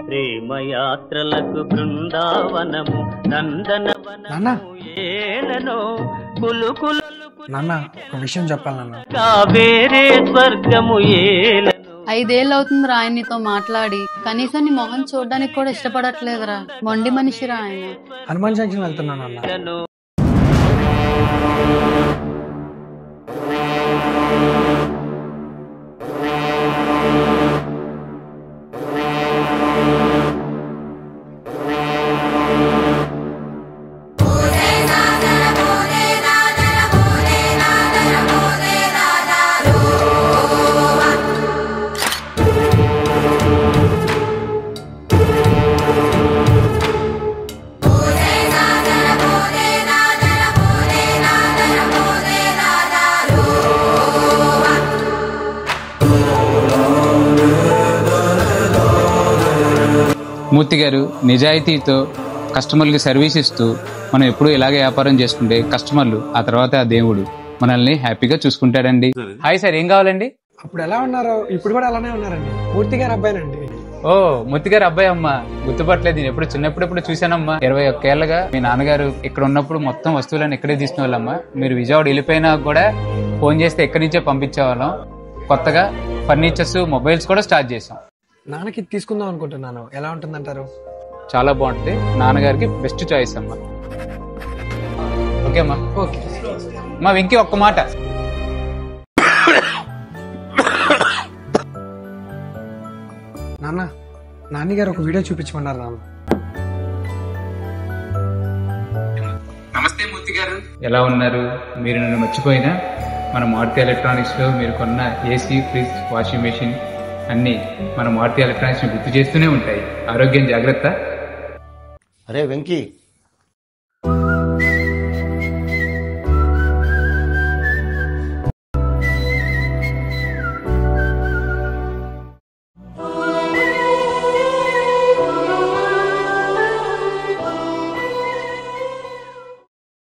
ప్రేమయాత్రలకు బృందావనము నందనవనము ఏలనో నాన్న ఒక విషయం చెప్పాలి నాన్న. వేరే స్వర్గము ఏలనో. 5 ఏళ్ళు అవుతుంది రా ఆయనతో మాట్లాడి, కనీసం నీ మొహం చూడడానికి కూడా ఇష్టపడట్లేదురా. మొండి మనిషిరా ఆయన. హనుమాన్ జంక్షన్ వెళ్తున్నాను అన్న. మూర్తి గారు నిజాయితీతో కస్టమర్లకి సర్వీస్ ఇస్తూ మనం ఎప్పుడు ఇలాగే వ్యాపారం చేసుకుంటే కస్టమర్లు, ఆ తర్వాత ఆ దేవుడు మనల్ని హ్యాపీగా చూసుకుంటాడండి. హాయ్ సార్, ఏం కావాలండి? అప్పుడు ఎలా ఉన్నారో ఇప్పుడు కూడా అలానే ఉన్నారండి. మూర్తి గారు అబ్బాయినండి. ఓ, మూర్తి గారు అబ్బాయి అమ్మా, గుర్తుపట్టలేదు. నేను ఎప్పుడు చిన్నప్పుడు చూశానమ్మా. 21 ఏళ్ళగా మీ నాన్నగారు ఇక్కడ ఉన్నప్పుడు మొత్తం వస్తువులను ఇక్కడే తీసుకునే వాళ్ళమ్మా. మీరు విజయవాడ వెళ్ళిపోయినా కూడా ఫోన్ చేస్తే ఎక్కడి నుంచే పంపించేవాళ్ళం. కొత్తగా ఫర్నిచర్స్, మొబైల్స్ కూడా స్టార్ట్ చేసాం. నాన్నకి తీసుకుందాం అనుకుంటున్నాను, ఎలా ఉంటుందంటారు? చాలా బాగుంటుంది, నాన్నగారికి బెస్ట్ చాయిస్ అమ్మా. ఓకే అమ్మా. ఓకే మా వెంకీ, ఒక్క మాట. నాన్నగారు ఒక వీడియో చూపించమన్నారు నాన్న. నమస్తే మూర్తి గారు, ఎలా ఉన్నారు? మీరు నన్ను మర్చిపోయినా మన మారుతి ఎలక్ట్రానిక్స్ లో మీరు కొన్న ఏసీ, ఫ్రిడ్జ్, వాషింగ్ మెషిన్ అన్ని మన మారుతి ఎలక్ట్రానిక్స్ ని గుర్తు చేస్తూనే ఉంటాయి. ఆరోగ్యం జాగ్రత్త. అరే వెంకీ,